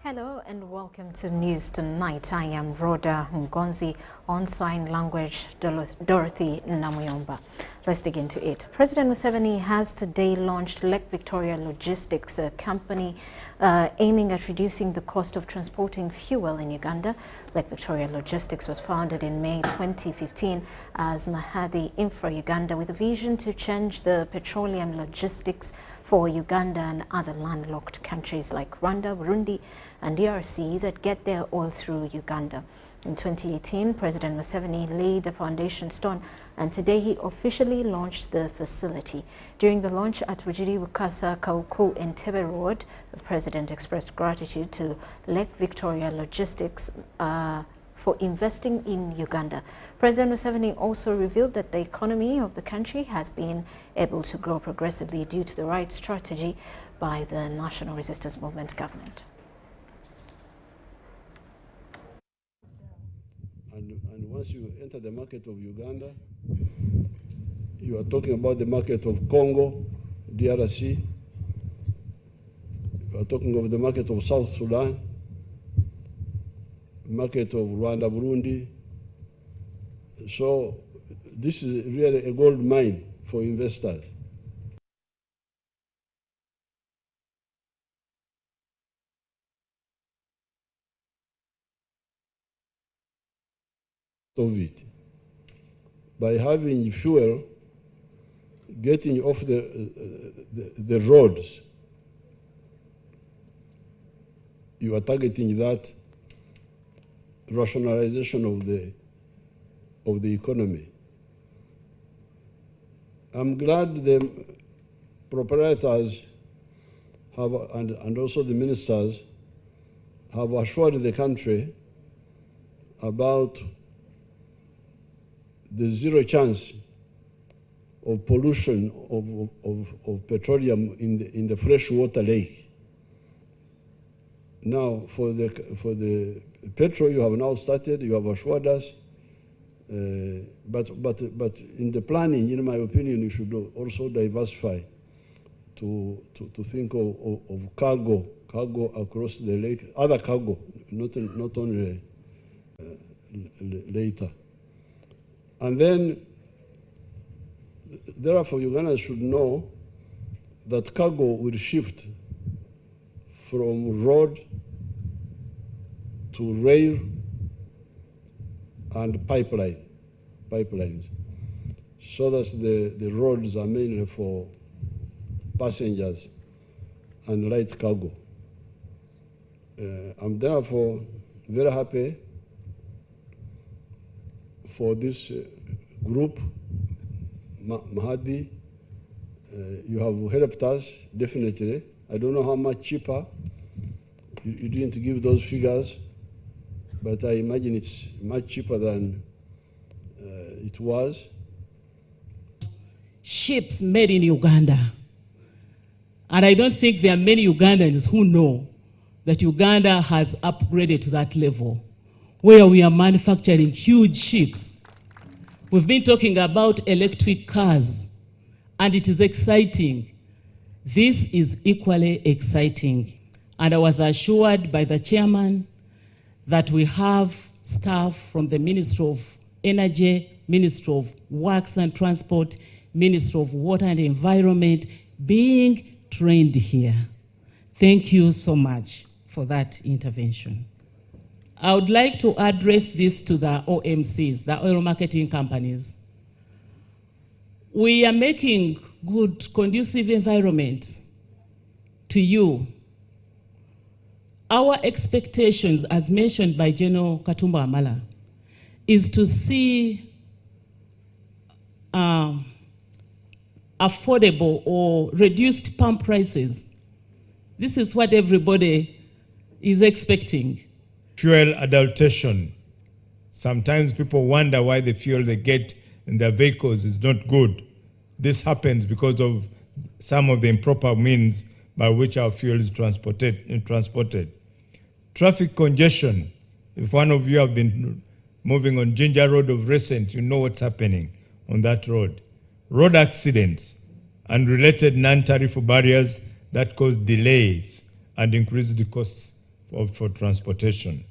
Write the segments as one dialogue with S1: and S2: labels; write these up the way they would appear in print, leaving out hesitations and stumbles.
S1: Hello and welcome to News Tonight. I am Rhoda Ngonzi, on sign language Dorothy Namuyomba. Let's dig into it. President Museveni has today launched Lake Victoria Logistics, a company aiming at reducing the cost of transporting fuel in Uganda. Lake Victoria Logistics was founded in May 2015 as Mahadi Infra Uganda with a vision to change the petroleum logistics for Uganda and other landlocked countries like Rwanda, Burundi and DRC that get their oil through Uganda. In 2018, President Museveni laid a foundation stone and today he officially launched the facility. During the launch at Bujiri Bukasa Kauku Entebbe Road, the President expressed gratitude to Lake Victoria Logistics for investing in Uganda. President Museveni also revealed that the economy of the country has been able to grow progressively due to the right strategy by the National Resistance Movement government.
S2: And once you enter the market of Uganda, you are talking about the market of Congo, DRC, you are talking of the market of South Sudan, market of Rwanda, Burundi. So this is really a gold mine for investors. Of it. By having fuel getting off the roads, you are targeting that rationalization of the economy. I'm glad the proprietors have, and also the ministers have assured the country about the zero chance of pollution of petroleum in the freshwater lake. Now, for the petrol, you have now started. You have assured us, but in the planning, in my opinion, you should also diversify to think of cargo across the lake, other cargo, not only later. And then, therefore, Uganda should know that cargo will shift from road to rail and pipelines, so that the roads are mainly for passengers and light cargo. I'm therefore very happy for this group, Mahadi. You have helped us, definitely. I don't know how much cheaper. You didn't give those figures, but I imagine it's much cheaper than it was.
S3: Ships made in Uganda. And I don't think there are many Ugandans who know that Uganda has upgraded to that level, where we are manufacturing huge ships. We've been talking about electric cars, and it is exciting. This is equally exciting. And I was assured by the chairman that we have staff from the Ministry of Energy, Ministry of Works and Transport, Ministry of Water and Environment being trained here. Thank you so much for that intervention. I would like to address this to the OMCs, the oil marketing companies. We are making good, conducive environment to you. Our expectations, as mentioned by General Katumba Amala, is to see affordable or reduced pump prices. This is what everybody is expecting.
S4: Fuel adulteration. Sometimes people wonder why the fuel they get in their vehicles is not good. This happens because of some of the improper means by which our fuel is transported. Traffic congestion. If one of you have been moving on Ginger Road of recent, you know what's happening on that road. Road accidents and related non-tariff barriers that cause delays and increase the costs for transportation.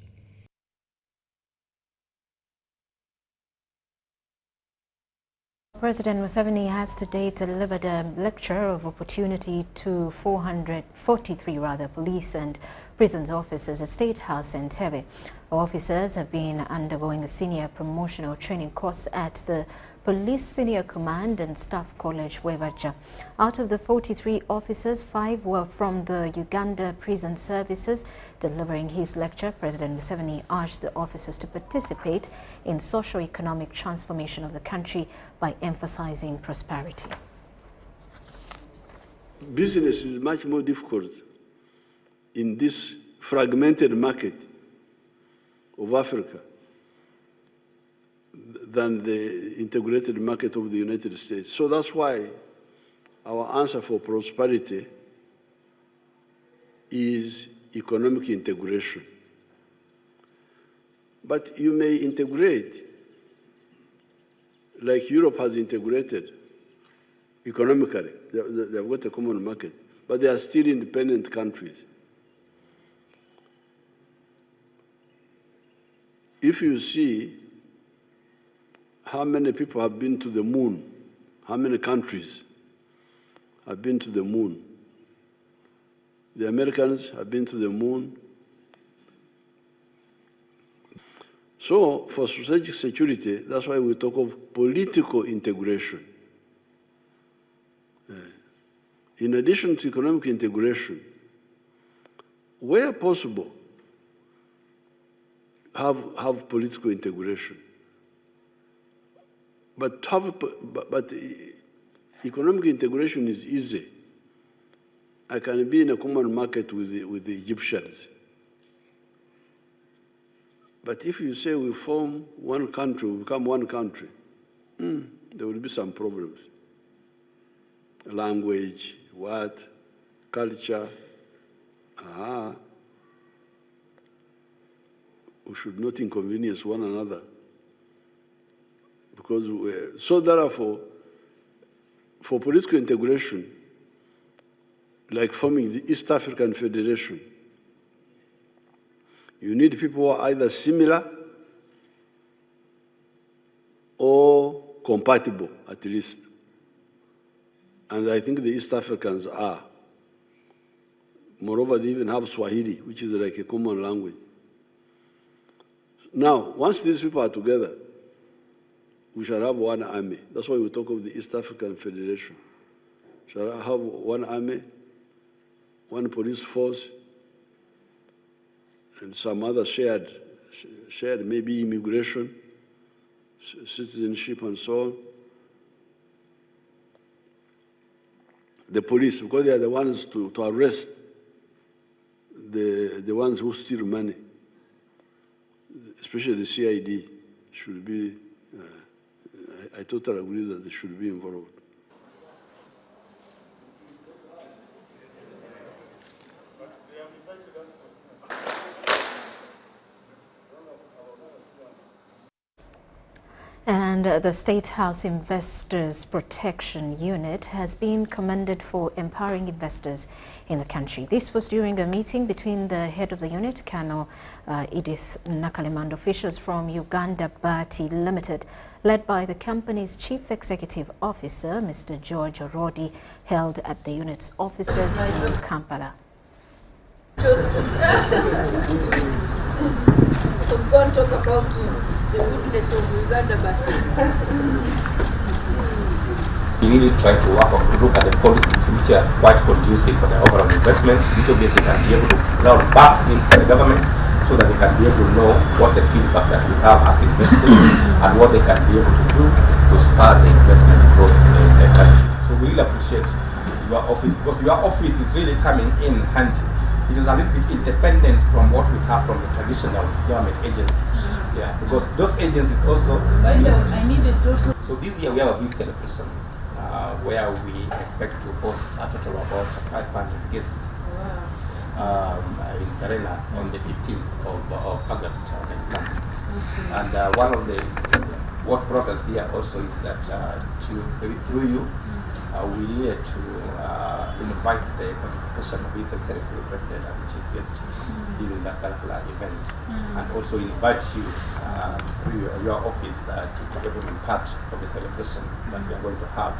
S1: President Museveni has today delivered a lecture of opportunity to 443 police and prisons officers at State House in Entebbe. Officers have been undergoing a senior promotional training course at the Police Senior Command and Staff College, Webaja. Out of the 43 officers, 5 were from the Uganda Prison Services. Delivering his lecture, President Museveni urged the officers to participate in socio-economic transformation of the country by emphasizing prosperity.
S2: Business is much more difficult in this fragmented market of Africa than the integrated market of the United States. So that's why our answer for prosperity is economic integration. But you may integrate like Europe has integrated economically. They've got a common market, but they are still independent countries. If you see how many people have been to the moon, how many countries have been to the moon. The Americans have been to the moon. So for strategic security, that's why we talk of political integration. In addition to economic integration, where possible, have political integration. But economic integration is easy. I can be in a common market with the Egyptians. But if you say we form one country, we become one country, there will be some problems. Language, what, culture. We should not inconvenience one another. Because so therefore, for political integration, like forming the East African Federation, you need people who are either similar or compatible, at least. And I think the East Africans are. Moreover, they even have Swahili, which is like a common language. Now, once these people are together, we shall have one army. That's why we talk of the East African Federation. Shall have one army, one police force, and some other shared maybe immigration, citizenship, and so on. The police, because they are the ones to arrest the ones who steal money, especially the CID, should be. I totally agree that they should be involved.
S1: And the State House Investors Protection Unit has been commended for empowering investors in the country. This was during a meeting between the head of the unit, Colonel Edith Nakalema, and officials from Uganda Bati Limited, led by the company's Chief Executive Officer, Mr. George Orodi, held at the unit's offices in Kampala.
S5: So we can't talk about the goodness of Uganda, but
S6: we really try to look at the policies which are quite conducive for the overall investment, which obviously can be able to now back into the government so that they can be able to know what's the feedback that we have as investors and what they can be able to do to spur the investment growth in the country. So we really appreciate your office, because your office is really coming in handy. It is a little bit independent from what we have from the traditional government agencies. Yeah, because those agencies also.
S5: I needed also.
S6: So this year we have a big celebration where we expect to host a total of about 500 guests in Serena on the 15th of August next month. And one of what brought us here also is that through you, we needed to invite the participation of His Excellency the President as the chief guest during that particular event, and also invite you through your office to be able to be part of the celebration that we are going to have.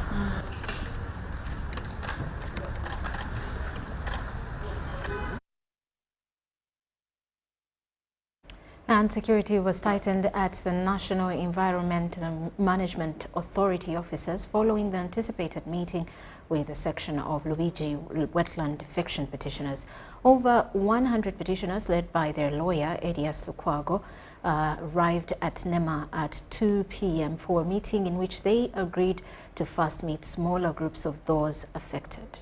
S1: And security was tightened at the National Environment Management Authority offices following the anticipated meeting with a section of Lubiji wetland eviction petitioners. Over 100 petitioners, led by their lawyer, Edias Lukwago, arrived at NEMA at 2 p.m. for a meeting in which they agreed to first meet smaller groups of those affected.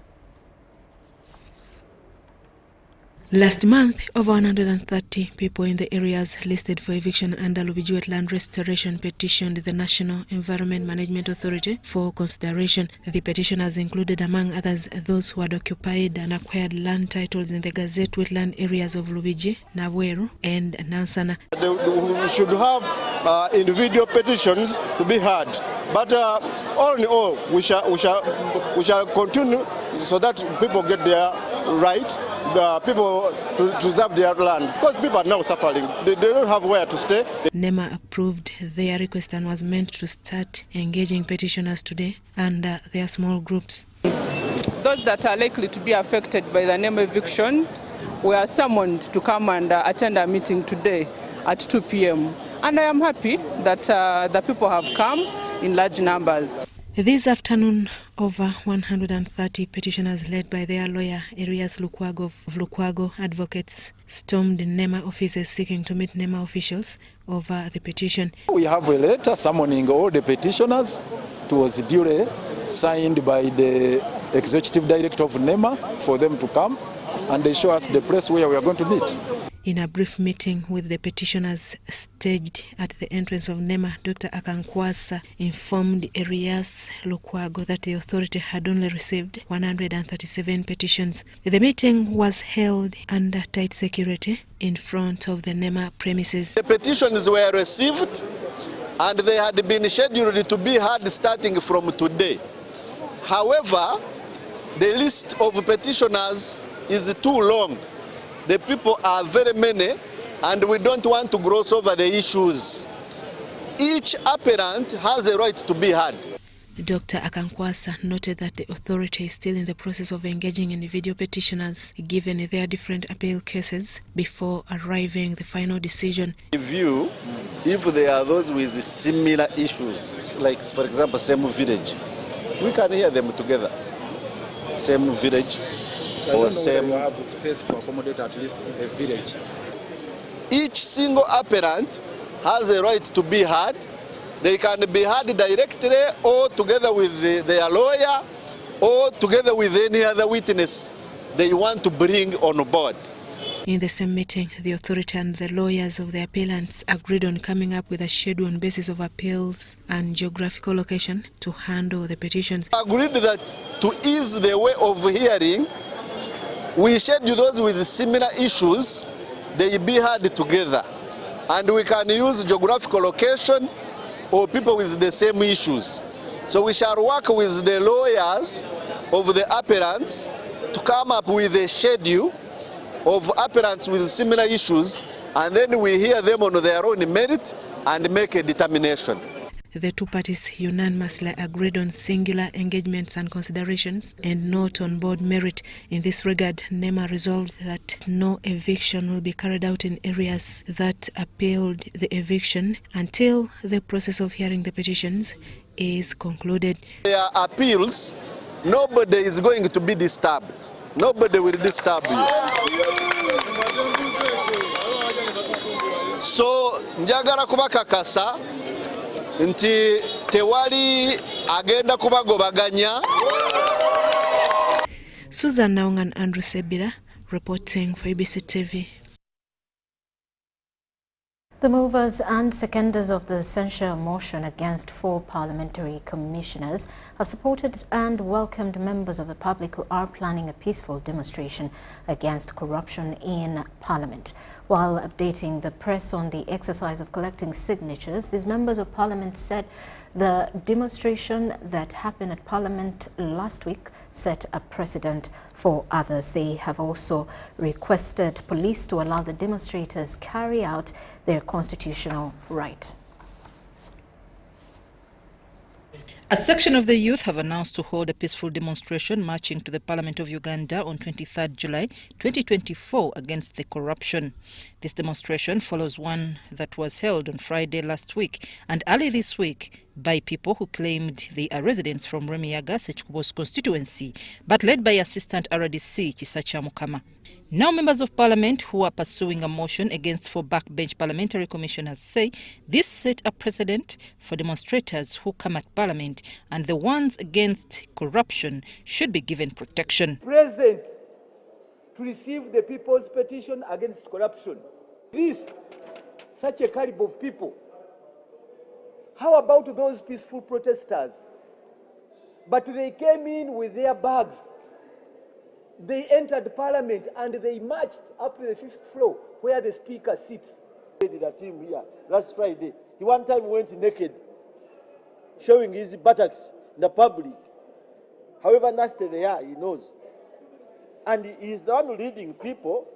S7: Last month, over 130 people in the areas listed for eviction under Lubiji Wetland Restoration petitioned the National Environment Management Authority for consideration. The petitioners included, among others, those who had occupied and acquired land titles in the Gazette wetland areas of Lubiji, Nabweru, and Nansana.
S8: We should have individual petitions to be heard, but all in all, we shall continue so that people get their right. People to reserve their land, because people are now suffering. They don't have where to stay.
S7: NEMA approved their request and was meant to start engaging petitioners today under their small groups.
S9: Those that are likely to be affected by the NEMA evictions were summoned to come and attend a meeting today at 2 p.m. And I am happy that the people have come in large numbers.
S7: This afternoon, over 130 petitioners led by their lawyer, Edias Lukwago of Lukwago Advocates, stormed NEMA offices seeking to meet NEMA officials over the petition.
S8: We have a letter summoning all the petitioners. It was duly signed by the Executive Director of NEMA for them to come, and they show us the place where we are going to meet.
S7: In a brief meeting with the petitioners staged at the entrance of NEMA, Dr. Akankwasa informed Edias Lukwago that the authority had only received 137 petitions. The meeting was held under tight security in front of the NEMA premises.
S8: The petitions were received and they had been scheduled to be heard starting from today. However, the list of petitioners is too long. The people are very many, and we don't want to gloss over the issues. Each applicant has a right to be heard.
S7: Dr. Akankwasa noted that the authority is still in the process of engaging individual petitioners, given their different appeal cases, before arriving at the final decision.
S8: Review if there are those with similar issues, like for example, same village. We can hear them together. Same village. Or same.
S10: You have space to accommodate at least a village.
S8: Each single applicant has a right to be heard. They can be heard directly or together with their lawyer or together with any other witness they want to bring on board.
S7: In the same meeting, the authority and the lawyers of the appellants agreed on coming up with a schedule on basis of appeals and geographical location to handle the petitions.
S8: Agreed that to ease the way of hearing, we schedule those with similar issues, they be heard together. And we can use geographical location or people with the same issues. So we shall work with the lawyers of the appellants to come up with a schedule of appellants with similar issues, and then we hear them on their own merit and make a determination.
S7: The two parties unanimously agreed on singular engagements and considerations and not on board merit. In this regard, NEMA resolved that no eviction will be carried out in areas that appealed the eviction until the process of hearing the petitions is concluded.
S8: Their appeals, nobody is going to be disturbed. Nobody will disturb you. So, njagala kubakakasa nti tewali agenda kubagobaganya.
S7: Susan Naung and Andrew Sebira reporting for ABC TV.
S1: The movers and seconders of the censure motion against 4 parliamentary commissioners have supported and welcomed members of the public who are planning a peaceful demonstration against corruption in Parliament. While updating the press on the exercise of collecting signatures, these members of Parliament said the demonstration that happened at Parliament last week set a precedent for others. They have also requested police to allow the demonstrators carry out their constitutional right.
S11: A section of the youth have announced to hold a peaceful demonstration marching to the Parliament of Uganda on 23rd July 2024 against the corruption. This demonstration follows one that was held on Friday last week and early this week by people who claimed they are residents from Remiyaga, Sechikubo's constituency, but led by Assistant RDC Chisacha Mukama. Now members of Parliament who are pursuing a motion against 4 backbench parliamentary commissioners say this set a precedent for demonstrators who come at Parliament, and the ones against corruption should be given protection.
S12: Present to receive the people's petition against corruption. Such a caliber of people. How about those peaceful protesters? But they came in with their bags. They entered Parliament and they marched up to the 5th floor where the Speaker sits. They did a team here last Friday. He one time went naked, showing his buttocks in the public. However nasty they are, he knows. And he is the one leading people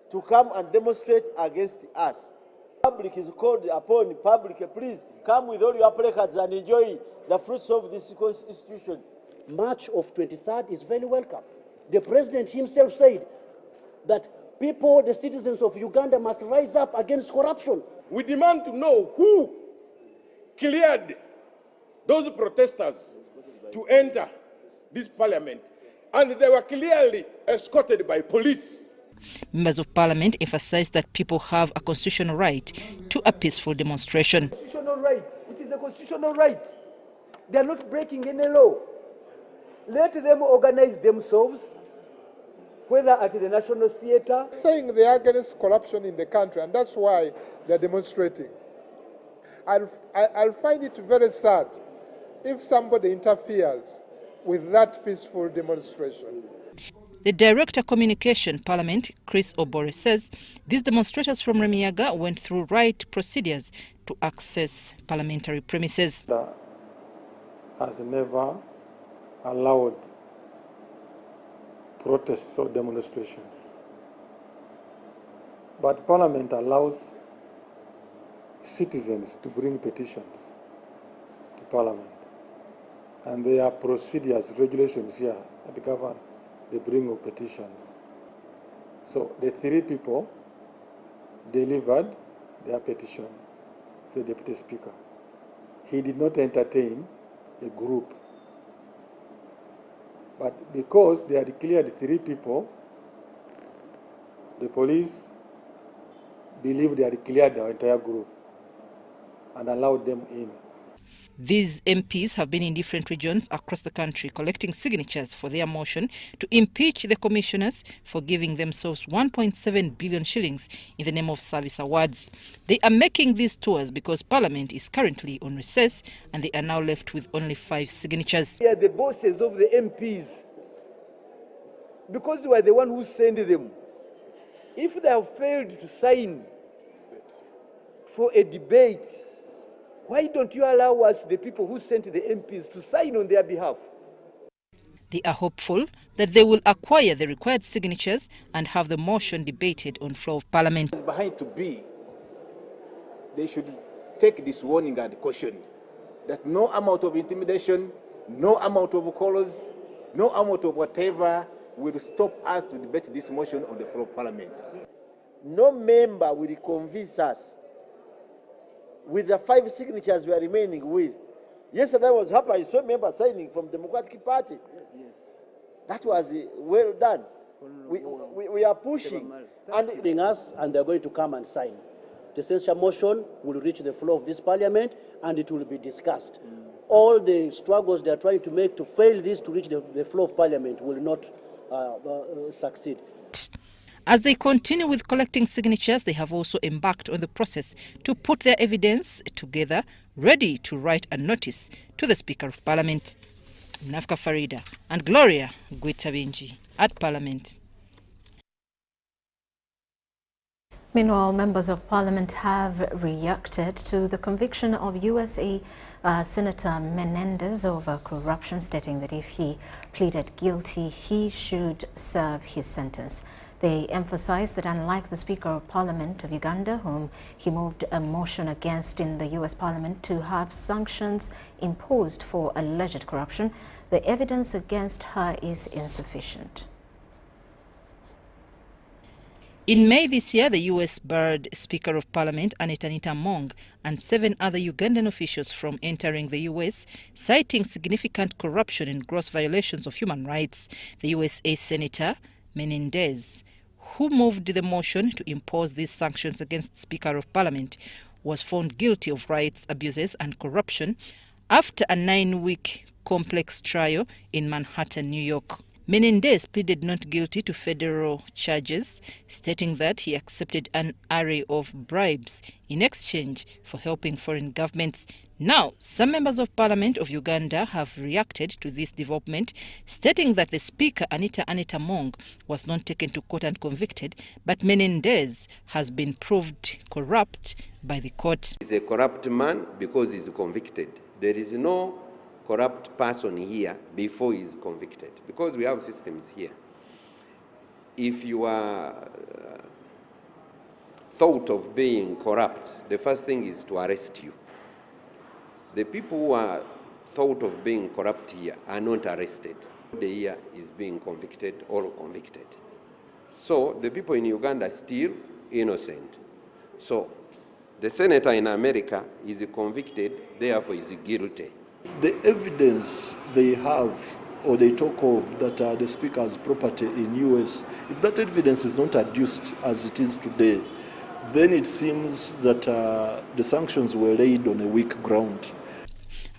S12: to come and demonstrate against us. Public is called upon public, please come with all your placards and enjoy the fruits of this institution.
S13: March of 23rd is very welcome. The president himself said that people, the citizens of Uganda, must rise up against corruption.
S14: We demand to know who cleared those protesters to enter this parliament, and they were clearly escorted by police.
S11: Members of Parliament emphasized that people have a constitutional right to a peaceful demonstration.
S12: Constitutional right. It is a constitutional right. They are not breaking any law. Let them organize themselves, whether at the National Theatre.
S15: Saying they are against corruption in the country, and that's why they're demonstrating. I'll find it very sad if somebody interferes with that peaceful demonstration.
S11: The Director Communication Parliament, Chris Obore, says these demonstrators from Remiyaga went through right procedures to access parliamentary premises.
S16: Has never allowed protests or demonstrations. But Parliament allows citizens to bring petitions to Parliament. And there are procedures, regulations here that govern the bringing of petitions. So the 3 people delivered their petition to the Deputy Speaker. He did not entertain a group. But because they had cleared 3 people, the police believed they had cleared the entire group and allowed them in.
S11: These MPs have been in different regions across the country collecting signatures for their motion to impeach the commissioners for giving themselves 1.7 billion shillings in the name of service awards. They are making these tours because Parliament is currently on recess and they are now left with only 5 signatures.
S12: They are the bosses of the MPs because they were the one who sent them. If they have failed to sign for a debate, why don't you allow us, the people who sent the MPs, to sign on their behalf?
S11: They are hopeful that they will acquire the required signatures and have the motion debated on floor of Parliament.
S12: Behind to be, they should take this warning and caution.
S10: that no amount of intimidation, no amount of calls, no amount of whatever will stop us to debate this motion on the floor of Parliament.
S13: No member will convince us with the 5 signatures we are remaining with. Yesterday I was happy, I saw members signing from the Democratic Party. Yes. That was well done. We are pushing and us, and they're going to come and sign. The censure motion will reach the floor of this Parliament and it will be discussed. All the struggles they are trying to make to fail this to reach the floor of Parliament will not succeed.
S11: As they continue with collecting signatures, they have also embarked on the process to put their evidence together, ready to write a notice to the Speaker of Parliament. Nafka Farida and Gloria Gwitabinji at Parliament.
S1: Meanwhile, members of Parliament have reacted to the conviction of USA Senator Menendez over corruption, stating that if he pleaded guilty, he should serve his sentence. They emphasized that unlike the Speaker of Parliament of Uganda, whom he moved a motion against in the US Parliament to have sanctions imposed for alleged corruption, the evidence against her is insufficient.
S11: In May this year, the U.S. barred Speaker of Parliament Anita Among and 7 other Ugandan officials from entering the U.S., citing significant corruption and gross violations of human rights. The USA Senator Menendez, who moved the motion to impose these sanctions against Speaker of Parliament, was found guilty of rights abuses and corruption after a 9-week complex trial in Manhattan, New York. Menendez pleaded not guilty to federal charges, stating that he accepted an array of bribes in exchange for helping foreign governments. Now, some members of Parliament of Uganda have reacted to this development, stating that the Speaker, Anita Among, was not taken to court and convicted, but Menendez has been proved corrupt by the court.
S17: He's a corrupt man because he's convicted. There is no corrupt person here before he is convicted, because we have systems here. If you are thought of being corrupt, the first thing is to arrest you. The people who are thought of being corrupt here are not arrested. The here is being convicted or convicted. So the people in Uganda are still innocent. So the senator in America is convicted, therefore is guilty.
S18: The evidence they have or they talk of that the Speaker's property in US, if that evidence is not adduced as it is today, then it seems that the sanctions were laid on a weak ground.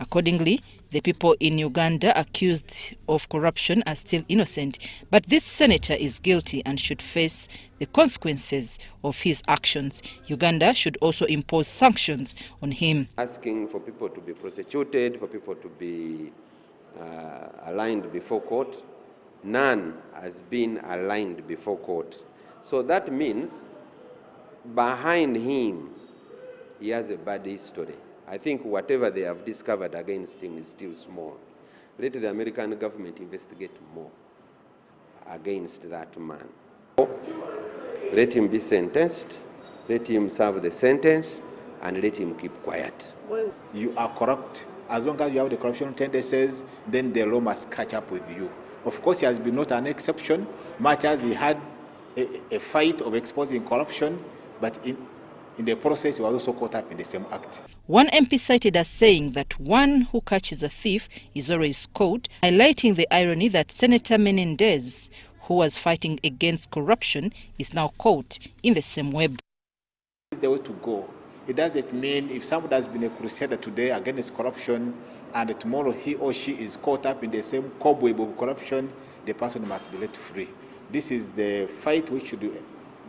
S11: Accordingly, the people in Uganda accused of corruption are still innocent, but this senator is guilty and should face the consequences of his actions. Uganda should also impose sanctions on him.
S17: Asking for people to be prosecuted, for people to be aligned before court, none has been aligned before court. So that means behind him, he has a bad history. I think whatever they have discovered against him is still small. Let the American government investigate more against that man. Let him be sentenced, let him serve the sentence, and let him keep quiet.
S10: You are corrupt. As long as you have the corruption tendencies, then the law must catch up with you. Of course, he has been not an exception, much as he had a fight of exposing corruption, but in the process, he was also caught up in the same act.
S11: One MP cited as saying that one who catches a thief is always caught, highlighting the irony that Senator Menendez, who was fighting against corruption, is now caught in the same web.
S10: This is the way to go. It doesn't mean if somebody has been a crusader today against corruption and tomorrow he or she is caught up in the same cobweb of corruption, the person must be let free. This is the fight which should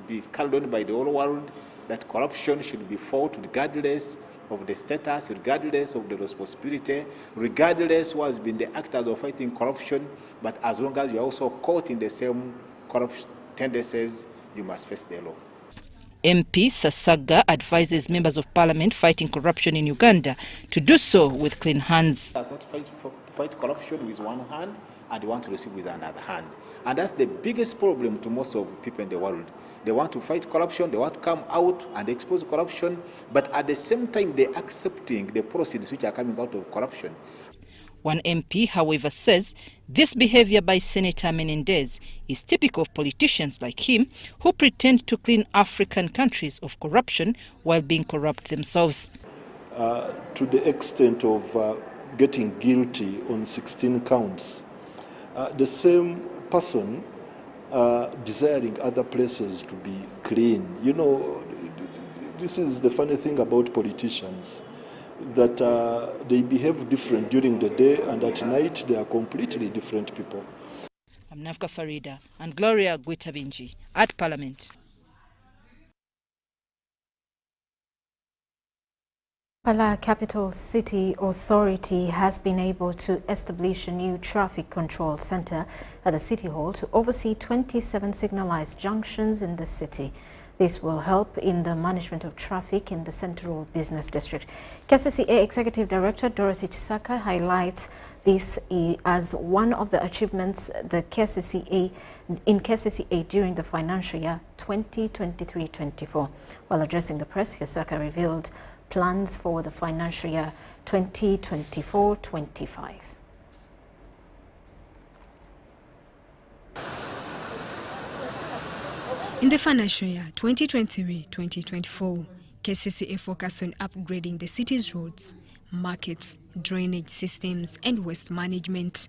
S10: be carried on by the whole world, that corruption should be fought regardless of the status, regardless of the responsibility, regardless who has been the actors of fighting corruption, but as long as you are also caught in the same corrupt tendencies, you must face the law.
S11: MP Sasaga advises members of Parliament fighting corruption in Uganda to do so with clean hands.
S10: Does not fight corruption with one hand, and they want to receive with another hand. And that's the biggest problem to most of people in the world. They want to fight corruption, they want to come out and expose corruption, but at the same time they're accepting the proceeds which are coming out of corruption.
S11: One MP, however, says this behavior by Senator Menendez is typical of politicians like him who pretend to clean African countries of corruption while being corrupt themselves.
S18: To the extent of getting guilty on 16 counts, the same person desiring other places to be clean. You know, this is the funny thing about politicians, that they behave different during the day, and at night they are completely different people.
S11: I'm Nafka Farida and Gloria Gwitabinji at Parliament.
S1: Kampala Capital City Authority has been able to establish a new traffic control center at the City Hall to oversee 27 signalized junctions in the city. This will help in the management of traffic in the Central Business District. KCCA Executive Director Dorothy Chisaka highlights this as one of the achievements the KCCA during the financial year 2023-24. While addressing the press, Chisaka revealed plans for the financial year 2024-25.
S19: In the financial year 2023-2024, KCCA focused on upgrading the city's roads, markets, drainage systems, and waste management.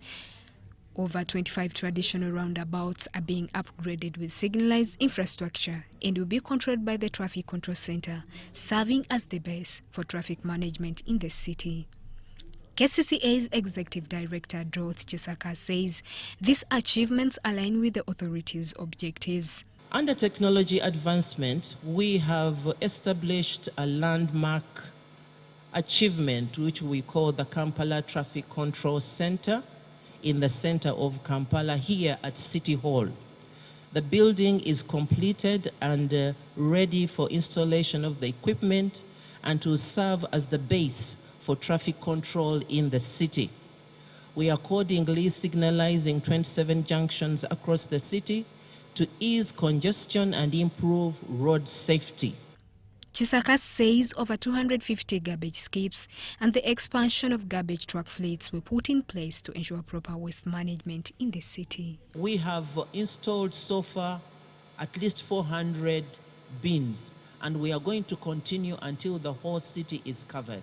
S19: Over 25 traditional roundabouts are being upgraded with signalized infrastructure and will be controlled by the Traffic Control Center, serving as the base for traffic management in the city. KCCA's Executive Director Dorothy Chisaka says these achievements align with the authority's objectives.
S3: Under technology advancement, we have established a landmark achievement which we call the Kampala Traffic Control Center in the center of Kampala here at City Hall. The building is completed and ready for installation of the equipment and to serve as the base for traffic control in the city. We are accordingly signalizing 27 junctions across the city to ease congestion and improve road safety.
S19: Chisaka says over 250 garbage skips and the expansion of garbage truck fleets were put in place to ensure proper waste management in the city.
S3: We have installed so far at least 400 bins, and we are going to continue until the whole city is covered.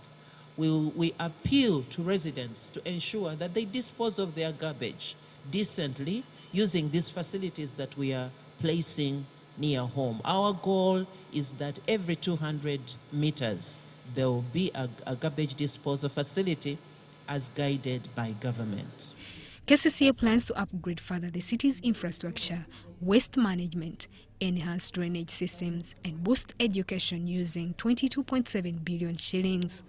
S3: We appeal to residents to ensure that they dispose of their garbage decently using these facilities that we are placing near home. Our goal is that every 200 meters there will be a garbage disposal facility as guided by government.
S19: KCCA plans to upgrade further the city's infrastructure, waste management, enhance drainage systems, and boost education using 22.7 billion shillings.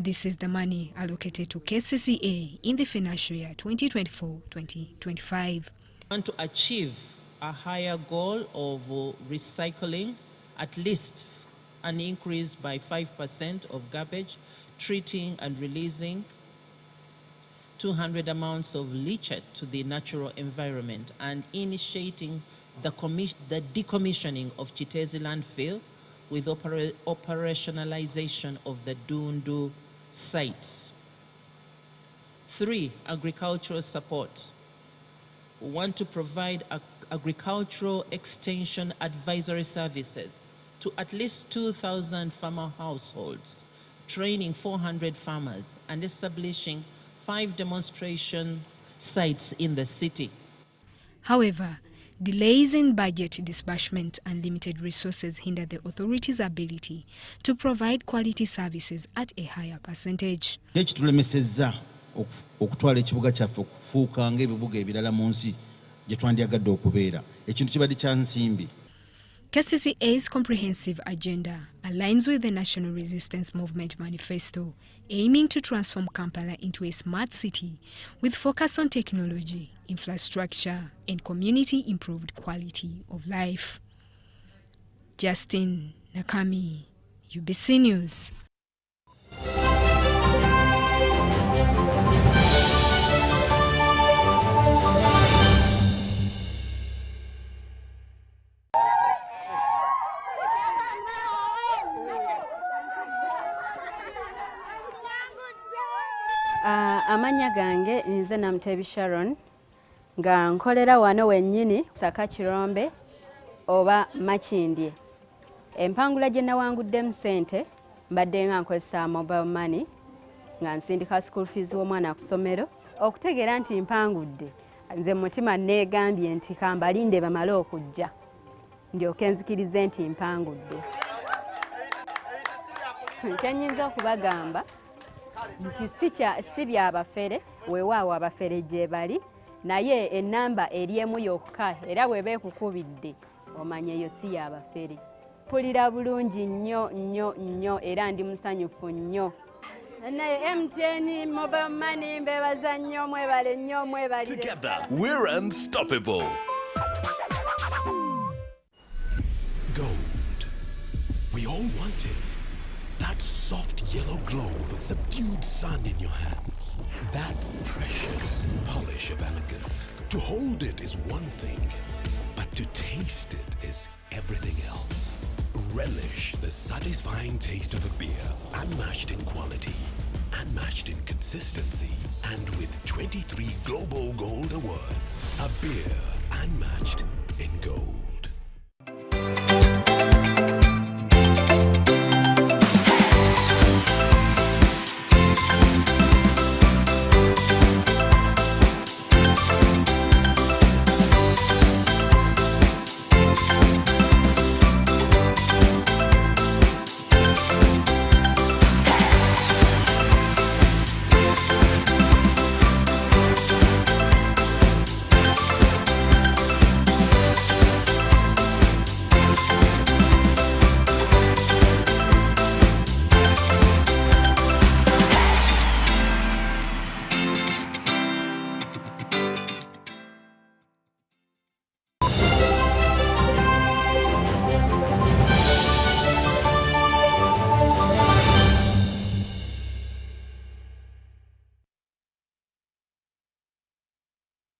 S19: This is the money allocated to KCCA in the financial year 2024-2025.
S3: And to achieve a higher goal of recycling, at least an increase by 5% of garbage, treating and releasing 200 amounts of leachate to the natural environment, and initiating the decommissioning of Chitezi landfill with operationalization of the Dundu sites. 3, agricultural support. We want to provide agricultural extension advisory services to at least 2,000 farmer households, training 400 farmers, and establishing 5 demonstration sites in the city.
S19: However, delays in budget disbursement and limited resources hinder the authority's ability to provide quality services at a higher percentage.
S20: Okutwala ekibuga kyaffe okufuuka ng'ebibuga ebirala mu nsi gye twandyagadde okubeera ekintu kibadde kya nsimbi.
S19: KCCA's comprehensive agenda aligns with the National Resistance Movement Manifesto, aiming to transform Kampala into a smart city with focus on technology, infrastructure, and community-improved quality of life. Justin Nakami, UBC News.
S21: Amanya gange nze Namutebi Sharon nga nkolera wano wennyini Saka Kirombe oba Makindye. Empangula gye nawanguddemu ssente mbadde nga nkozesa mobile money nga nsindika school fees w'omwana ku ssomero. Okutegeera nti mpangudde nze mutima neegambye nti kambalinde bamale okujja ndyoke nzikirize nti mpangudde. Kyennyinza okubagamba nti si byabafere weewaawo abafere gye bali naye ennamba eri emu yokka era bw'eba ekukubidde omanya eyo si yabafere. Mpulira bulungi nnyo nnyo nnyo era ndi musanyufu nnyo. Naye MTN mobile money mbebaza nnyo mwebale nnyo mwebalire.
S22: Together we're unstoppable. Gold. We all want it. That soft yellow glow of a subdued sun in your hands. That precious polish of elegance. To hold it is one thing, but to taste it is everything else. Relish the satisfying taste of a beer, unmatched in quality, unmatched in consistency, and with 23 Global Gold Awards. A beer unmatched in gold.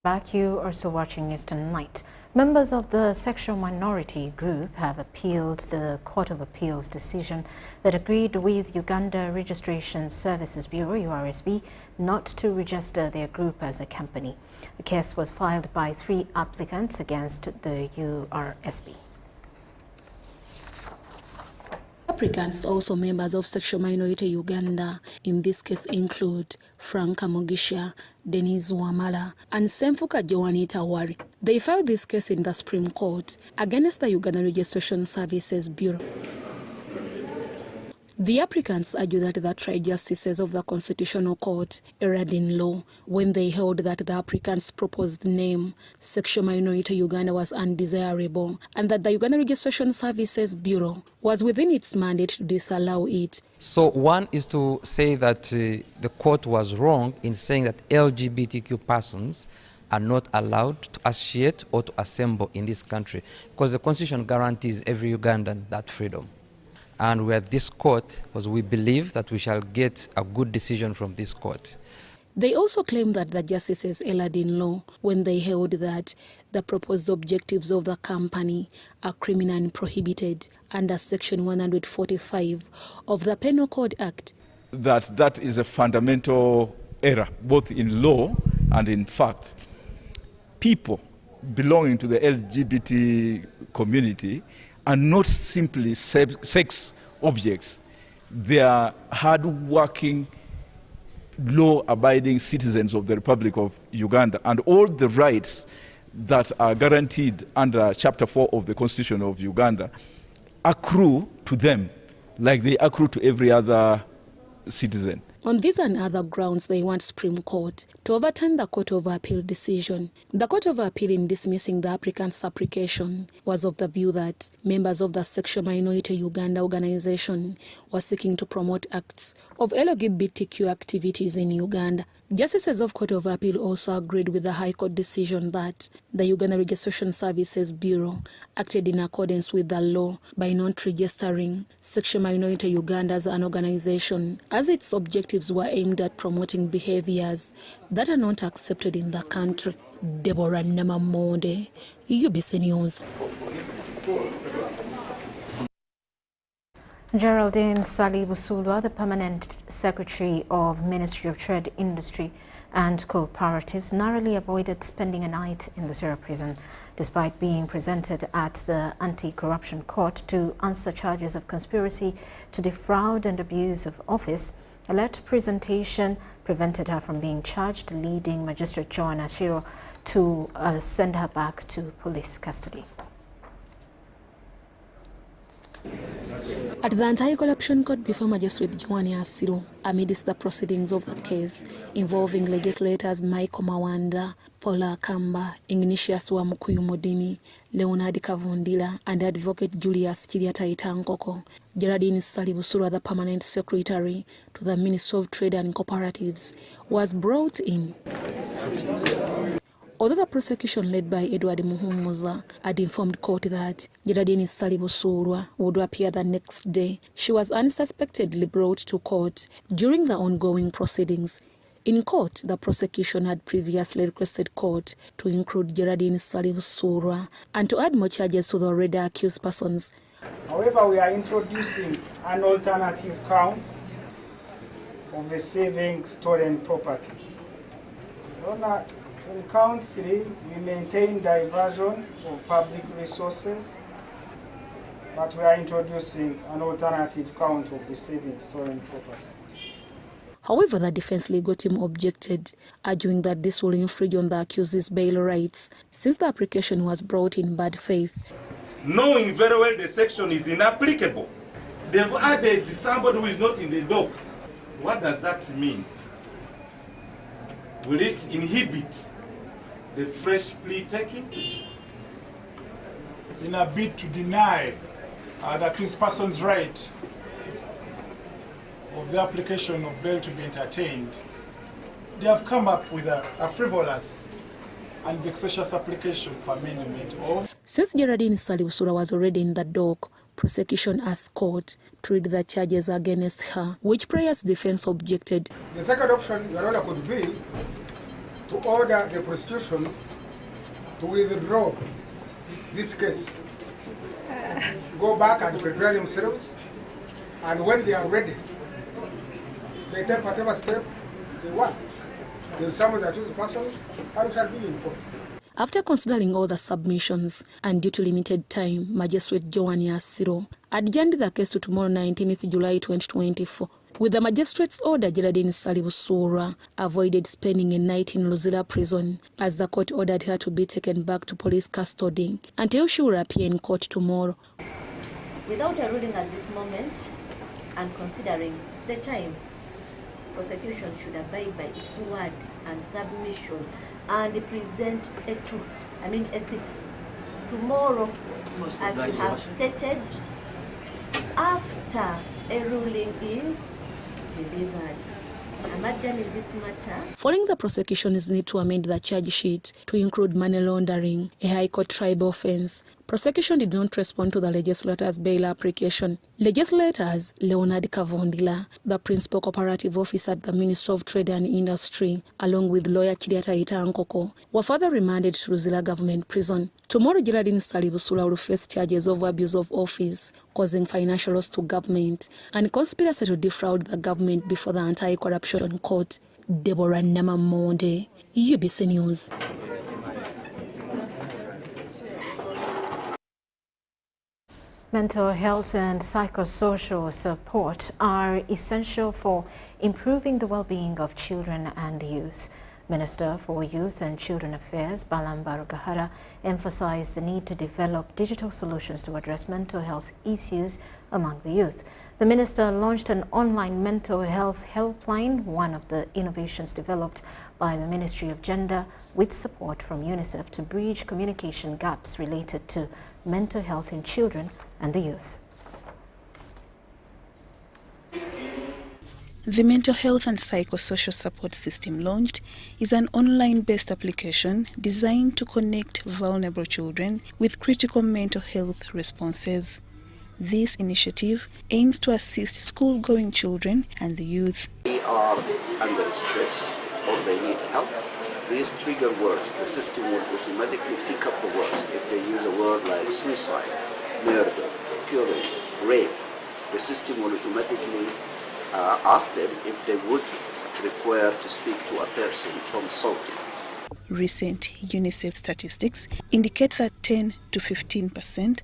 S1: Back, you are also watching News Tonight. Members of the sexual minority group have appealed the Court of Appeal's decision that agreed with Uganda Registration Services Bureau, URSB, not to register their group as a company. The case was filed by 3 applicants against the URSB.
S7: Applicants, also members of sexual minority Uganda, in this case include Frank Mugisha, Denise Wamala, and Semfuka Joanita Wari. They filed this case in the Supreme Court against the Uganda Registration Services Bureau. The applicants argue that the tried justices of the Constitutional Court erred in law when they held that the applicants' proposed name, Sexual Minority Uganda, was undesirable and that the Uganda Registration Services Bureau was within its mandate to disallow it.
S23: So one is to say that the court was wrong in saying that LGBTQ persons are not allowed to associate or to assemble in this country because the Constitution guarantees every Ugandan that freedom. And we're at this court because we believe that we shall get a good decision from this court.
S7: They also claim that the justices erred in law when they held that the proposed objectives of the company are criminally prohibited under Section 145 of the Penal Code Act.
S24: That is a fundamental error, both in law and in fact. People belonging to the LGBT community are not simply sex objects. They are hard-working, law-abiding citizens of the Republic of Uganda, and all the rights that are guaranteed under Chapter 4 of the Constitution of Uganda accrue to them like they accrue to every other citizen.
S7: On these and other grounds, they want Supreme Court to overturn the Court of Appeal decision. The Court of Appeal, in dismissing the applicant's application, was of the view that members of the Sexual Minority Uganda organization were seeking to promote acts of LGBTQ activities in Uganda. Justices of Court of Appeal also agreed with the High Court decision that the Uganda Registration Services Bureau acted in accordance with the law by not registering Sexual Minority Uganda as an organization, as its objectives were aimed at promoting behaviors that are not accepted in the country. Deborah Namamonde, UBC News.
S1: Geraldine Salibusulwa, the Permanent Secretary of Ministry of Trade, Industry and Cooperatives, narrowly avoided spending a night in the Sierra prison, despite being presented at the Anti-Corruption Court to answer charges of conspiracy to defraud and abuse of office. A late presentation prevented her from being charged, leading Magistrate Joan Ashiro to send her back to police custody.
S7: At the Anti-Corruption Court before Magistrate Joan Ashiro, amidst the proceedings of the case involving legislators Michael Mawanda, Paula Kamba, Ignatius Wamukuyu Modimi, Leonard Kavundila, and Advocate Julius Kiriataita Nkoko, Geraldine Salibusulwa, the Permanent Secretary to the Ministry of Trade and Cooperatives, was brought in. Although the prosecution led by Edward Muhumuza had informed court that Geraldine Salibusulwa would appear the next day, she was unsuspectedly brought to court during the ongoing proceedings. In court, the prosecution had previously requested court to include Geraldine Salibusulwa and to add more charges to the already accused persons.
S2: However, we are introducing an alternative count of receiving stolen property. In count 3, we maintain diversion of public resources, but we are introducing an alternative count of receiving stolen property.
S7: However, the defense legal team objected, arguing that this will infringe on the accused's bail rights, since the application was brought in bad faith.
S4: Knowing very well the section is inapplicable, they've added somebody who is not in the dock. What does that mean? Will it inhibit the fresh plea taking?
S5: In a bid to deny the accused person's right of the application of bail to be entertained, they have come up with a frivolous and vexatious application for amendment of.
S7: Since Geraldine Salibusulwa was already in the dock, prosecution asked court to read the charges against her, which Prayer's defense objected.
S6: The second option, Your Honor, could be to order the prosecution to withdraw this case, go back and prepare themselves, and when they are ready, they take whatever step they want. They will summon the accused persons and shall be in court.
S7: After considering all the submissions and due to limited time, Magistrate Joan Ashiro adjourned the case to tomorrow, 19th July 2024. With the magistrate's order, Geraldine Salibusulwa avoided spending a night in Luzira prison, as the court ordered her to be taken back to police custody until she will appear in court tomorrow.
S25: Without a ruling at this moment, and considering the time, prosecution should abide by its word and submission and present a 6 tomorrow, as you have stated, after a ruling is delivered. I'm adjourning this matter.
S7: Following the prosecution's need to amend the charge sheet to include money laundering, a High Court tribal offense, prosecution did not respond to the legislator's bail application. Legislators Leonard Kavundila, the principal cooperative officer at the Ministry of Trade and Industry, along with lawyer Kiriataita Nkoko, were further remanded to Luzira Government Prison. Tomorrow, Geraldine Salibusulwa will face charges of abuse of office, causing financial loss to government, and conspiracy to defraud the government before the Anti-Corruption Court. Deborah Namamonde, UBC News.
S1: Mental health and psychosocial support are essential for improving the well-being of children and youth. Minister for Youth and Children Affairs, Balamba Rugahara, emphasized the need to develop digital solutions to address mental health issues among the youth. The minister launched an online mental health helpline, one of the innovations developed by the Ministry of Gender, with support from UNICEF to bridge communication gaps related to mental health in children and the youth.
S26: The Mental Health and Psychosocial Support System launched is an online-based application designed to connect vulnerable children with critical mental health responses. This initiative aims to assist school-going children and the youth.
S27: They are under stress or they need help. These trigger words, the system will automatically pick up the words. If they use a word like suicide, murder, killing, rape, the system will automatically ask them if they would require to speak to a person from Salty.
S26: Recent UNICEF statistics indicate that 10 to 15%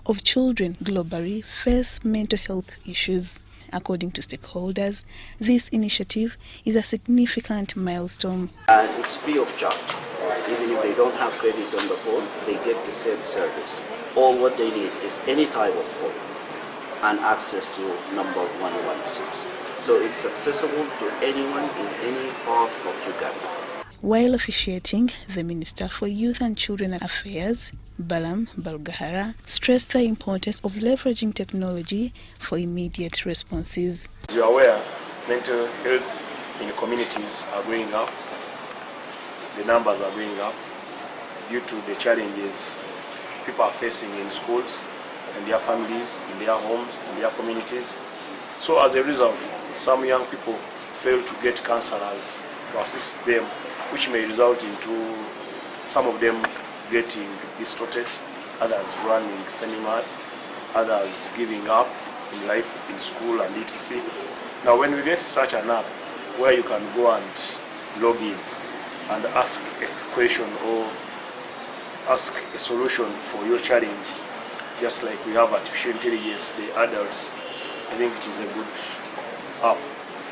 S26: of children globally face mental health issues. According to stakeholders, this initiative is a significant milestone.
S27: And it's free of charge. Even if they don't have credit on the phone, they get the same service. All what they need is any type of phone and access to number 116. So it's accessible to anyone in any part of Uganda.
S26: While officiating, the Minister for Youth and Children Affairs, Balam Balgahara, stressed the importance of leveraging technology for immediate responses.
S8: As you are aware, mental health in communities are going up. The numbers are going up due to the challenges people are facing in schools, in their families, in their homes, in their communities. So as a result, some young people fail to get counselors to assist them, which may result into some of them getting distorted, others running semi-mad, others giving up in life, in school and etc. Now when we get such an app where you can go and log in and ask a question or ask a solution for your challenge, just like we have artificial intelligence, the adults, I think it is a good app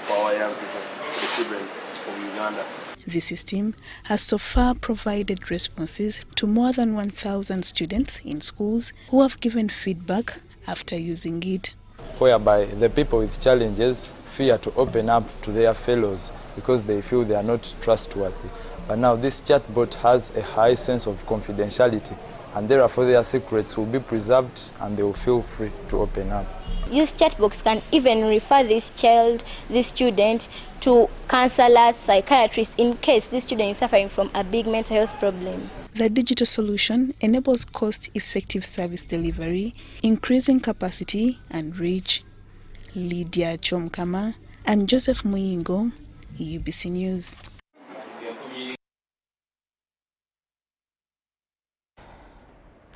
S8: for our young people, for the children of Uganda.
S26: The system has so far provided responses to more than 1,000 students in schools who have given feedback after using it.
S9: Whereby the people with challenges fear to open up to their fellows because they feel they are not trustworthy. But now this chatbot has a high sense of confidentiality, and therefore their secrets will be preserved and they will feel free to open up.
S12: Youth chatbots can even refer this child, this student, to counselors, psychiatrists in case this student is suffering from a big mental health problem.
S26: The digital solution enables cost-effective service delivery, increasing capacity and reach. Lydia Chomkama and Joseph Muyingo, UBC News.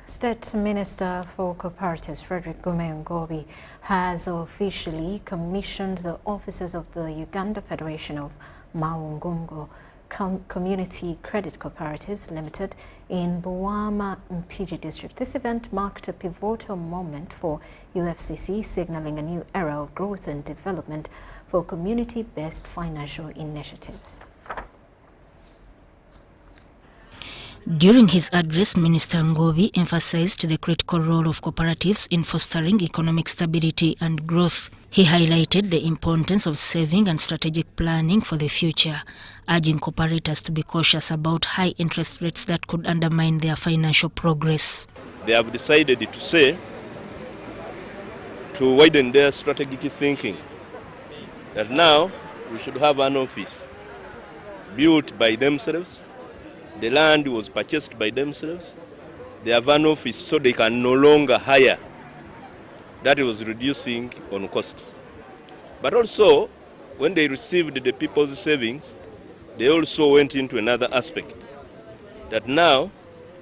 S1: State Minister for Cooperatives Frederick Ngobi has officially commissioned the offices of the Uganda Federation of Maungungo Community Credit Cooperatives Limited in Buwama Mpigi district. This event marked a pivotal moment for UFCC, signaling a new era of growth and development for community-based financial initiatives.
S13: During his address, Minister Ngobi emphasized the critical role of cooperatives in fostering economic stability and growth. He highlighted the importance of saving and strategic planning for the future, urging cooperators to be cautious about high interest rates that could undermine their financial progress.
S14: They have decided to say, to widen their strategic thinking, that now we should have an office built by themselves. The land was purchased by themselves. They have an office so they can no longer hire. That was reducing on costs. But also, when they received the people's savings, they also went into another aspect, that now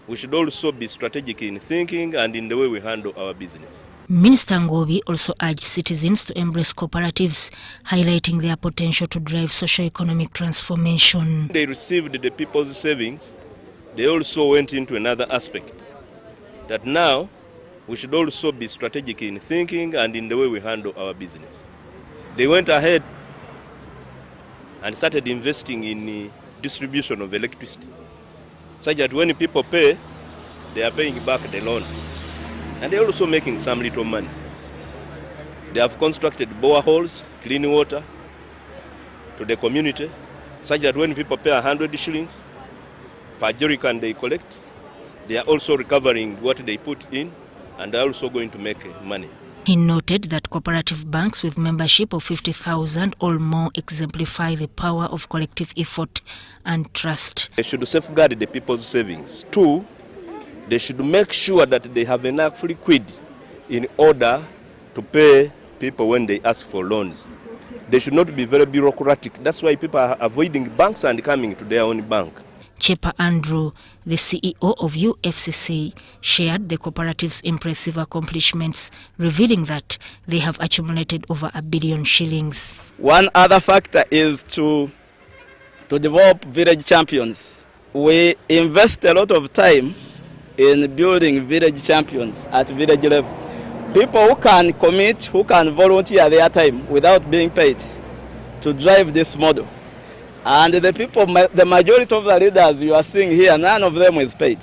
S14: we should also be strategic in thinking and in the way we handle our business.
S13: Minister Ngobi also urged citizens to embrace cooperatives, highlighting their potential to drive socio-economic transformation.
S14: They received the people's savings, they also went into another aspect, that now we should also be strategic in thinking and in the way we handle our business. They went ahead and started investing in the distribution of electricity, such that when people pay, they are paying back the loan. And they're also making some little money. They have constructed boreholes, clean water to the community, such that when people pay 100 shillings per jerrycan they collect, they are also recovering what they put in, and they're also going to make money.
S13: He noted that cooperative banks with membership of 50,000 or more exemplify the power of collective effort and trust.
S14: They should safeguard the people's savings. Two, they should make sure that they have enough liquid in order to pay people when they ask for loans. They should not be very bureaucratic. That's why people are avoiding banks and coming to their own bank.
S13: Chepa Andrew, the CEO of UFCC, shared the cooperative's impressive accomplishments, revealing that they have accumulated over R1 billion shillings.
S3: One other factor is to develop village champions. We invest a lot of time in building village champions at village level. People who can commit, who can volunteer their time without being paid to drive this model. And the people, the majority of the leaders you are seeing here, none of them is paid.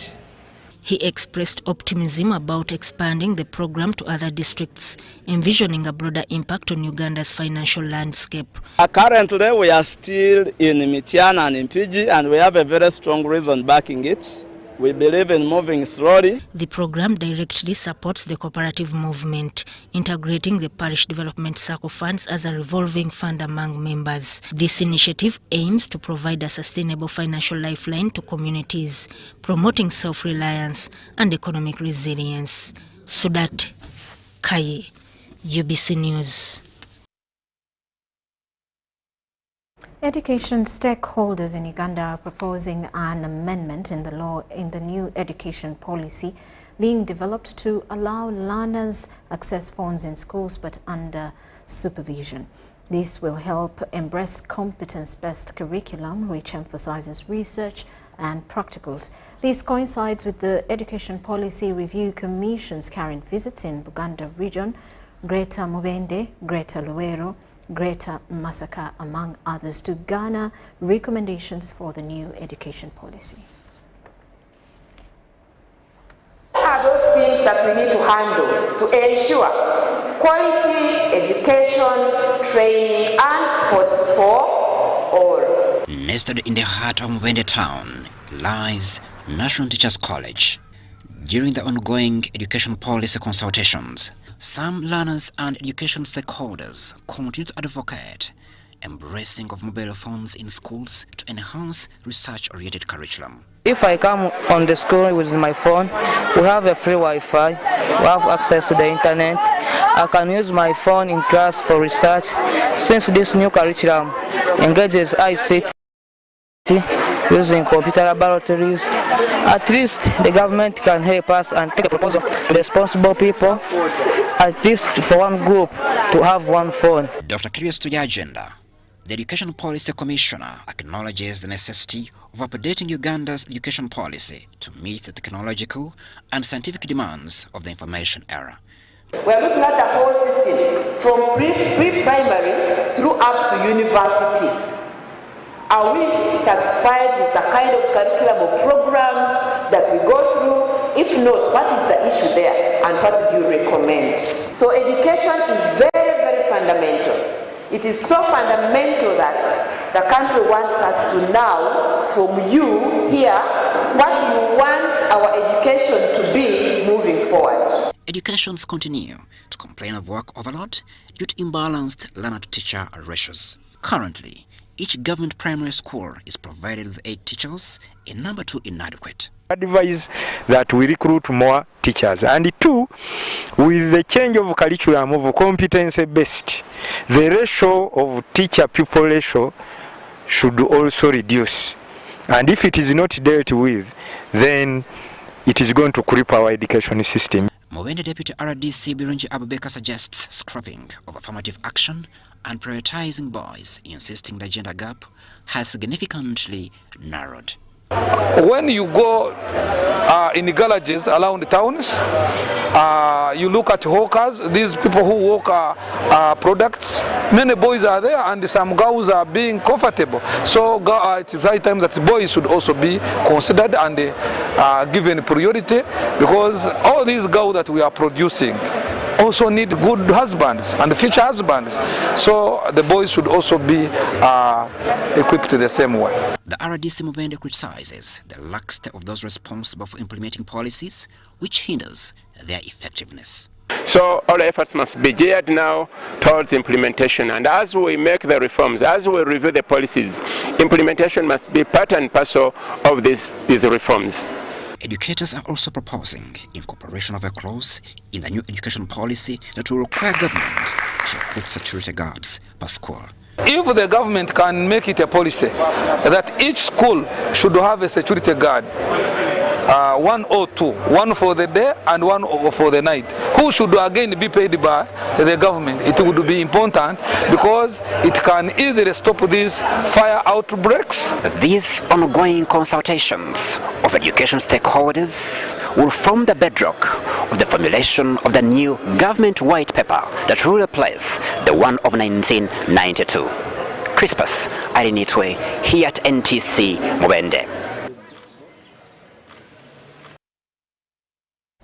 S13: He expressed optimism about expanding the program to other districts, envisioning a broader impact on Uganda's financial landscape.
S3: Currently, we are still in Mityana and in PG, and we have a very strong reason backing it. We believe in moving slowly.
S13: The program directly supports the cooperative movement, integrating the parish development circle funds as a revolving fund among members. This initiative aims to provide a sustainable financial lifeline to communities, promoting self-reliance and economic resilience. Sudat Kaye, UBC News.
S1: Education stakeholders in Uganda are proposing an amendment in the law in the new education policy being developed to allow learners access phones in schools but under supervision. This will help embrace competence-based curriculum which emphasizes research and practicals. This coincides with the Education Policy Review Commission's current visits in Buganda region, Greater Mubende, Greater Luweero, Greater Masaka, among others, to garner recommendations for the new education policy.
S10: What are those things that we need to handle to ensure quality education, training and sports for all?
S11: Nestled in the heart of Mubende town lies National Teachers College. During the ongoing education policy consultations, some learners and education stakeholders continue to advocate embracing of mobile phones in schools to enhance research-oriented curriculum.
S15: If I come on the school with my phone, we have a free Wi-Fi, we have access to the internet. I can use my phone in class for research. Since this new curriculum engages ICT using computer laboratories, at least the government can help us and take a proposal to responsible people, at least for one group to have one phone.
S11: Dr. Curious to the agenda, the Education Policy Commissioner acknowledges the necessity of updating Uganda's education policy to meet the technological and scientific demands of the information era.
S10: We are looking at the whole system from pre-primary through up to university. Are we satisfied with the kind of curriculum or programs that we go through? If not, what is the issue there and what do you recommend? So education is very, very fundamental. It is so fundamental that the country wants us to know from you here what you want our education to be moving forward.
S11: Educations continue to complain of work overload due to imbalanced learner-to-teacher ratios. Currently, each government primary school is provided with 8 teachers, a number 2 inadequate.
S16: Advise that we recruit more teachers, and 2, with the change of curriculum of competency based, the ratio of teacher pupil ratio should also reduce, and if it is not dealt with, then it is going to cripple our education system.
S11: Mubende Deputy RDC Birungi Abubeka suggests scrapping of affirmative action and prioritizing boys, insisting the gender gap has significantly narrowed.
S17: When you go in the garages around the towns, you look at hawkers, these people who hawk products, many boys are there and some girls are being comfortable. So it is high time that boys should also be considered and given priority, because all these girls that we are producing also need good husbands and future husbands. So the boys should also be equipped the same way.
S11: The RDC Mubende criticizes the laxity of those responsible for implementing policies, which hinders their effectiveness.
S18: So all efforts must be geared now towards implementation, and as we make the reforms, as we review the policies, implementation must be part and parcel of these reforms.
S11: Educators are also proposing incorporation of a clause in the new education policy that will require government to equip security guards per school.
S17: If the government can make it a policy that each school should have a security guard, one or two, one for the day and one for the night, who should again be paid by the government, it would be important because it can easily stop these fire outbreaks.
S11: These ongoing consultations of education stakeholders will form the bedrock of the formulation of the new government white paper that will replace the one of 1992. Crispus Arinitwe here at NTC Mubende.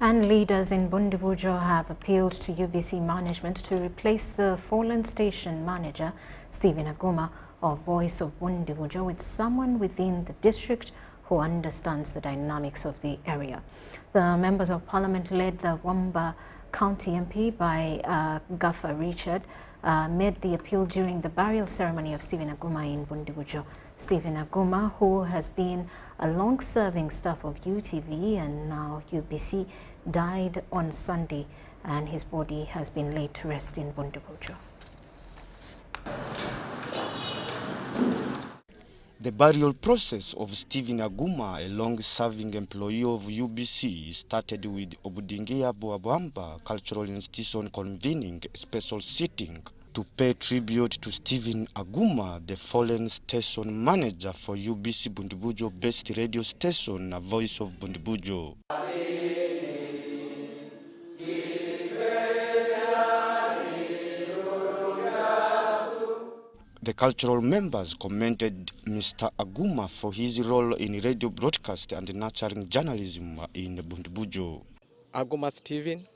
S1: And leaders in Bundibujo have appealed to UBC management to replace the fallen station manager, Stephen Aguma, of Voice of Bundibujo, with someone within the district who understands the dynamics of the area. The members of parliament led the Wamba County MP by Gaffer Richard made the appeal during the burial ceremony of Stephen Aguma in Bundibujo. Stephen Aguma, who has been a long-serving staff of UTV and now UBC, died on Sunday, and his body has been laid to rest in Bundibujo.
S2: The burial process of Stephen Aguma, a long-serving employee of UBC, started with Obudingia Boabamba Cultural Institution convening a special sitting to pay tribute to Stephen Aguma, the fallen station manager for UBC Bundibujo-based radio station, A Voice of Bundibujo. The cultural members commended Mr. Aguma for his role in radio broadcast and nurturing journalism in Bundibujo.
S19: Aguma Stephen,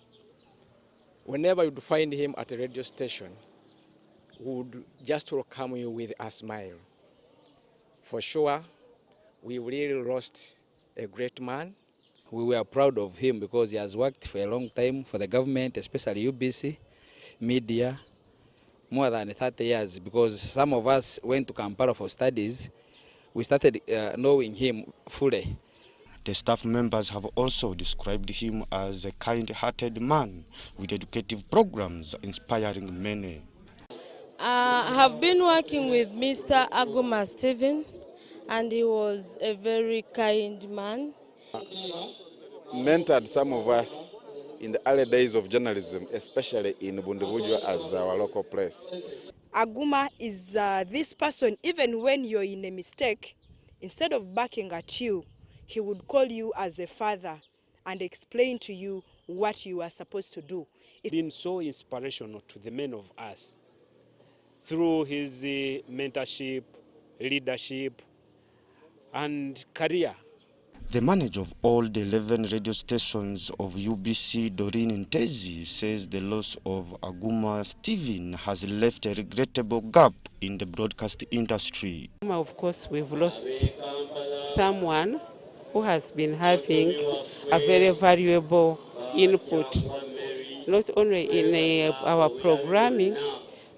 S19: whenever you'd find him at a radio station, would just welcome you with a smile. For sure, we really lost a great man.
S20: We were proud of him because he has worked for a long time for the government, especially UBC, media, more than 30 years, because some of us went to Kampala for studies. We started knowing him fully.
S2: The staff members have also described him as a kind-hearted man with educative programs inspiring many.
S21: I have been working with Mr. Aguma Stephen, and he was a very kind man.
S22: Mentored some of us in the early days of journalism, especially in Bundibujo as our local place.
S23: Aguma is this person, even when you're in a mistake, instead of barking at you, he would call you as a father and explain to you what you are supposed to do.
S24: It's been so inspirational to the men of us through his mentorship, leadership, and career.
S2: The manager of all the 11 radio stations of UBC, Doreen Ntezi, says the loss of Aguma Stephen has left a regrettable gap in the broadcast industry.
S28: Of course, we've lost someone who has been having a very valuable input, not only in our programming,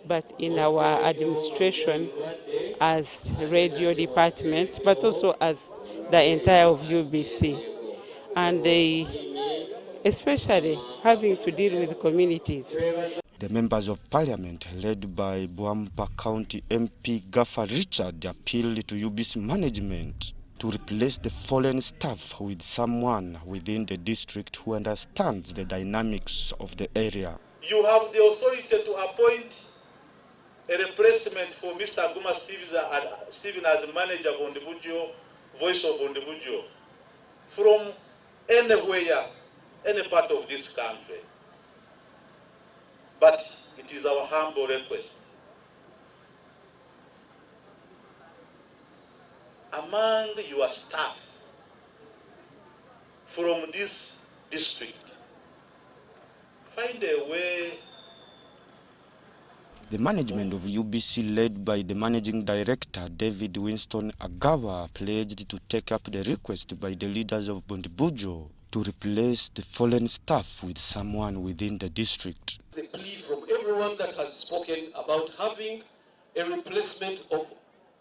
S28: but in our administration as radio department, but also as the entire of UBC, and especially having to deal with communities.
S2: The members of parliament, led by Boamba County MP Gaffer Richard, appealed to UBC management to replace the fallen staff with someone within the district who understands the dynamics of the area.
S4: You have the authority to appoint a replacement for Mr. Aguma Stephen as manager of Bundibujo, Voice of Bundibujo, from anywhere, any part of this country. But it is our humble request. Among your staff from this district, find a way.
S2: The management of UBC, led by the managing director, David Winston Agawa, pledged to take up the request by the leaders of Bundibujo to replace the fallen staff with someone within the district.
S29: The plea from everyone that has spoken about having a replacement of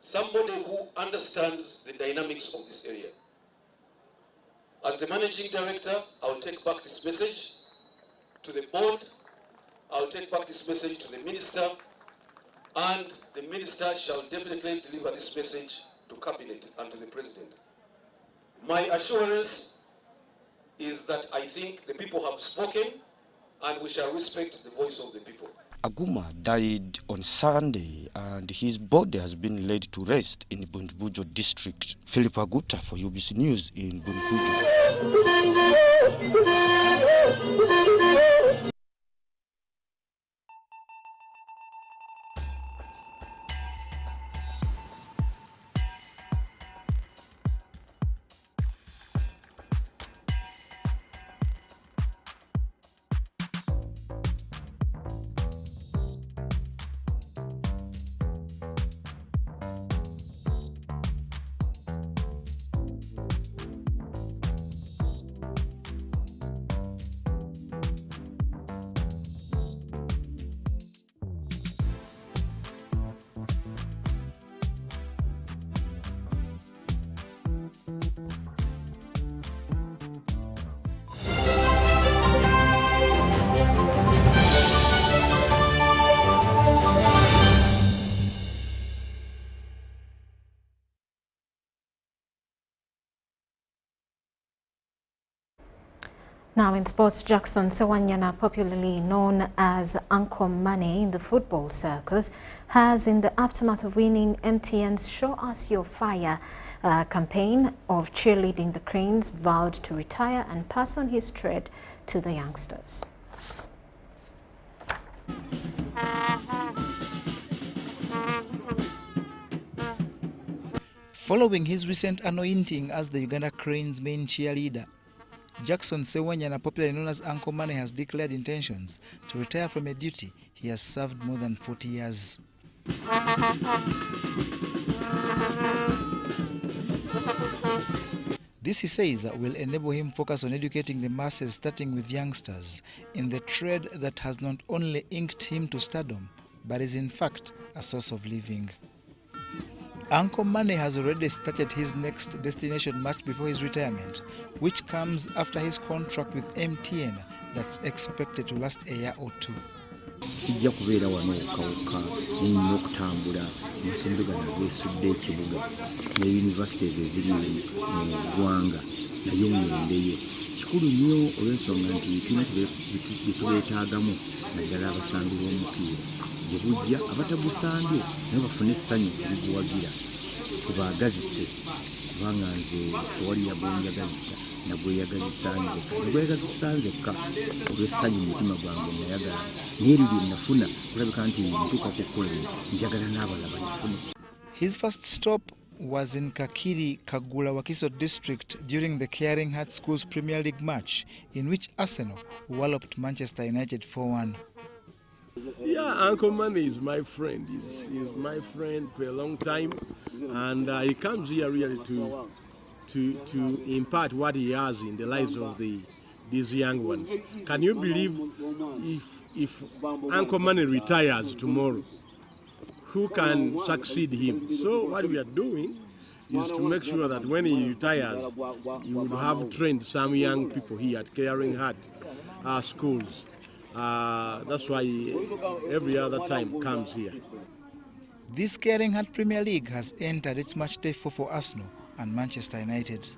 S29: somebody who understands the dynamics of this area. As the managing director, I'll take back this message to the board. I'll take back this message to the minister, and the minister shall definitely deliver this message to cabinet and to the president. My assurance is that I think the people have spoken and we shall respect the voice of the people.
S2: Aguma died on Sunday and his body has been laid to rest in Bundubujo district. Philip Aguta for UBC News in Bundubujo.
S1: Now in sports, Jackson Sewanyana, popularly known as Uncle Money in the football circles, has, in the aftermath of winning MTN's Show Us Your Fire campaign of cheerleading the Cranes, vowed to retire and pass on his trade to the youngsters.
S5: Following his recent anointing as the Uganda Cranes main cheerleader, Jackson Sewanyana, popularly known as Uncle Money, has declared intentions to retire from a duty he has served more than 40 years. This, he says, will enable him focus on educating the masses, starting with youngsters, in the trade that has not only inked him to stardom, but is in fact a source of living. Uncle Money has already started his next destination much before his retirement, which comes after his contract with MTN that's expected to last a year or two.
S6: Sijja kubeera wano okawuka nnyo okutambula amasomero gano geesudde ekibuga ne universities eziri mu ggwanga nayo ngendeyo kikulu nnyo olw'ensonga nti tulina bye tubeetaagamu naddala abasambi b'omupiira gye bujja abatagusambye naye bafune essanyu eriguwagira tubaagazise kubanga nze tewali yagwenjagazisa nagweyagazisa nzekka olw'essanyu mu mutima gwange nayagala naye eryo bye nafuna kulabika nti ntuuka ku kkola njagala n'abalala balifune.
S5: His first stop was in Kakiri, Kagula, Wakiso district during the Caring Heart Schools Premier League match in which Arsenal walloped Manchester United 4-1.
S7: Yeah, Uncle Money is my friend. He's my friend for a long time, and he comes here really to impart what he has in the lives of these young ones. Can you believe if Uncle Money retires tomorrow, who can succeed him? So what we are doing is to make sure that when he retires, you would have trained some young people here at Caring Heart schools. That's why every other time comes here.
S5: This Caring Heart Premier League has entered its match day 4 for Arsenal and Manchester United.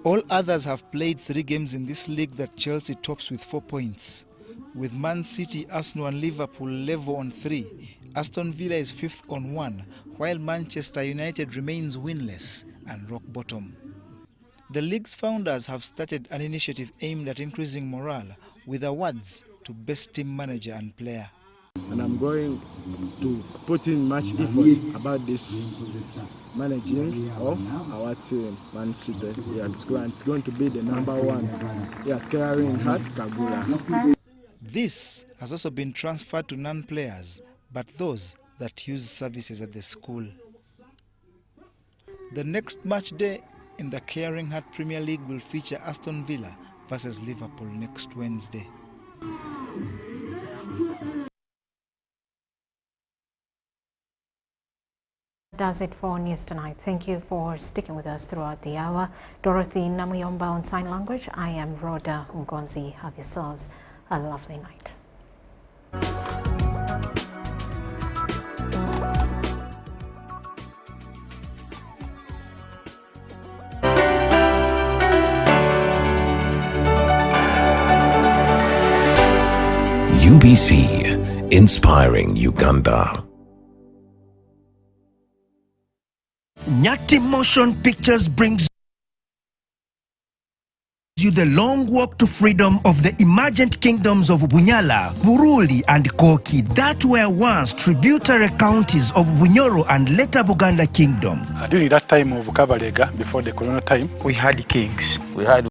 S5: All others have played 3 games in this league that Chelsea tops with 4 points. With Man City, Arsenal and Liverpool level on 3, Aston Villa is 5th on 1, while Manchester United remains winless and rock bottom. The league's founders have started an initiative aimed at increasing morale with awards to best team manager and player.
S7: And I'm going to put in much effort about this managing of our team, Man City. Yeah, it's going to be the #1 here at Caring Heart, Kagula.
S5: This has also been transferred to non-players, but those that use services at the school. The next match day in the Caring Heart Premier League will feature Aston Villa versus Liverpool next Wednesday.
S1: Does it for News Tonight. Thank you for sticking with us throughout the hour. Dorothy Namuyomba on sign language. I am Rhoda Ngonzi. Have yourselves a lovely night.
S3: UBC, inspiring Uganda.
S8: Nyati Motion Pictures brings you the long walk to freedom of the emergent kingdoms of Bunyala, Buruli and Koki that were once tributary counties of Bunyoro and later Buganda kingdom.
S9: During that time of Kabalega, before the colonial time, we had kings. We had